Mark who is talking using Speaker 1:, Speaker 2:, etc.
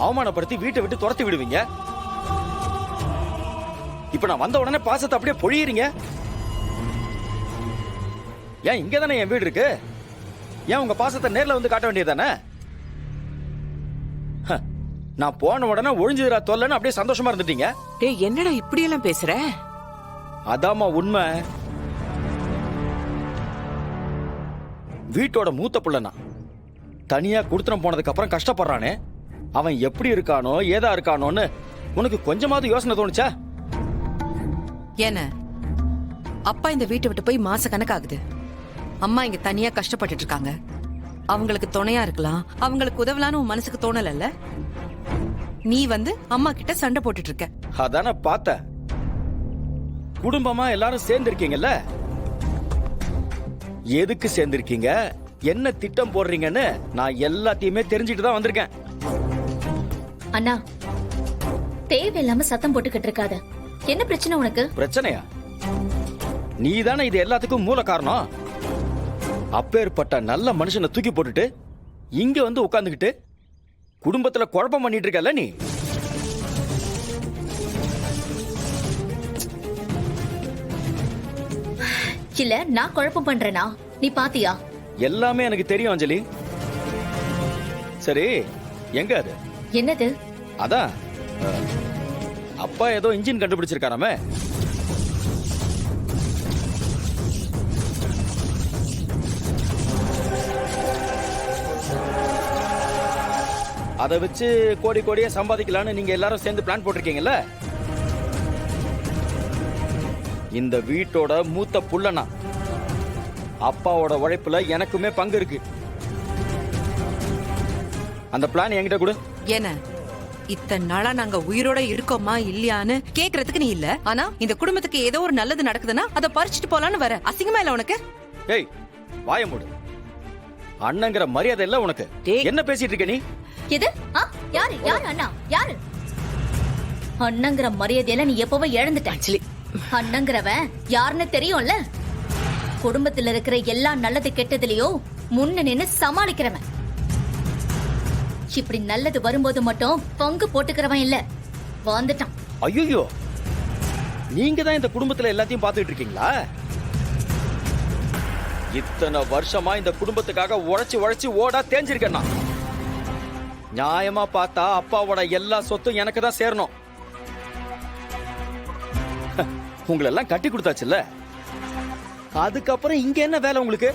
Speaker 1: அவமானப்படுத்தி வீட்டை விட்டு துரத்தி விடுவீங்க. இப்ப நான் வந்த உடனே பாசத்தை அப்படியே பொழியறீங்க. ஏன் இங்க தானே என் வீடு இருக்கு, ஏன் உங்க பாசத்தை நேர்ல வந்து காட்ட வேண்டியதானே? நான் போன உடனே ஒழிஞ்சுதா தொல்லன்னு அப்படியே சந்தோஷமா இருந்துட்டீங்க.
Speaker 2: டேய் என்னடா இப்படி எல்லாம் பேசுற?
Speaker 1: அதாமா உண்மை. வீட்டோட மூத்த புள்ளனா தனியா குடுத்தனம் போனதுக்கு அப்புறம் கஷ்டப்படுறானே, அவன் எப்படி இருக்கானோ ஏதா இருக்கானோன்னு உனக்கு கொஞ்சமாவது யோசனை தோணுச்சா?
Speaker 3: என்ன அப்பா இந்த வீட்டை விட்டு போய் மாச கணக்காகுது. அம்மா இங்க தனியா கஷ்டப்பட்டுட்டு இருக்காங்க. அவங்களுக்கு துணையா இருக்கலாம், அவங்களுக்கு உதவலான்னு உன் மனசுக்கு தோணல. நீ வந்து அம்மா கிட்ட சண்டை போட்டுட்டு இருக்க.
Speaker 1: அதான பார்த்த. குடும்பமா எல்லாரும் சேர்ந்து இருக்கீங்கல்ல, எதுக்கு சேர்ந்திருக்கீங்க, என்ன திட்டம் போடுறீங்கன்னு நான் எல்லாத்தையுமே தெரிஞ்சுட்டு தான் வந்திருக்கேன்.
Speaker 4: அண்ணா தேவையில்லாம சத்தம் போட்டுக்கிட்டு இருக்காத. என்ன பிரச்சனை உனக்கு?
Speaker 1: பிரச்சனையா? நீ தானே இது எல்லாத்துக்கும் மூல காரணம். அப்பேற்பட்ட நல்ல மனுஷனை தூக்கி போட்டுட்டு இங்க வந்து உட்கார்ந்துகிட்டு குடும்பத்துல குழப்பம் பண்ணிட்டு இருக்கல நீ.
Speaker 4: இல்ல நான் குழப்பம் பண்றேனா? நீ பாத்தியா?
Speaker 1: எல்லாமே எனக்கு தெரியும் அஞ்சலி. சரி எங்க அது?
Speaker 4: என்னது?
Speaker 1: அதான் அப்பா ஏதோ இன்ஜின் கண்டுபிடிச்சிருக்காராமே, அதை வச்சு கோடி கோடியா சம்பாதிக்கலான்னு நீங்க எல்லாரும் சேர்ந்து பிளான் போட்டிருக்கீங்கல்ல. இந்த வீட்டோட மூத்த புள்ளனா அப்பாவோட உழைப்புல எனக்குமே பங்கு இருக்கு. அந்த பிளான் என்கிட்ட கொடு.
Speaker 3: என்ன இத்தனை நாளா நாங்க உயிரோட இருக்கோமா இல்லையான்னு கேக்குறதுக்கு நீ இல்ல, ஆனா இந்த குடும்பத்துக்கு ஏதோ ஒரு நல்லது நடக்குதுன்னா அதை பறிச்சுட்டு போலான்னு வர. அசிங்கமா இல்ல உனக்கு?
Speaker 1: ஏய் வாய மூடு. அண்ணங்கிற மரியாதை இல்ல உனக்கு. என்ன பேசிட்டு இருக்க நீ?
Speaker 4: எது? யாரு யாரு அண்ணா? யாரு அண்ணங்கிற மரியாதையில? நீ எப்பவே இழந்துட்ட. அண்ணங்கிறவன் யாருன்னு தெரியும்ல. குடும்பத்துல இருக்கிற எல்லா நல்லது கெட்டதுலயும் முன்ன நின்னு சமாளிக்கிறவன். இப்படி நல்லது வரும்போது மட்டும் பங்கு போட்டுக்கிறவன் இல்ல. வந்துட்டான்.
Speaker 1: ஐயோ, நீங்க தான் இந்த குடும்பத்துல எல்லாத்தையும் பாத்துட்டு இருக்கீங்களா? இத்தனை வருஷமா இந்த குடும்பத்துக்காக உழைச்சு உழைச்சு ஓடா தேஞ்சிருக்கேன். நியாயமா பார்த்தா அப்பாவோட எல்லா சொத்தும் எனக்கு தான் சேரணும். உங்களை எல்லாம் கட்டி கொடுத்தாச்சுல்ல, அதுக்கப்புறம் இங்க என்ன வேலை உங்களுக்கு?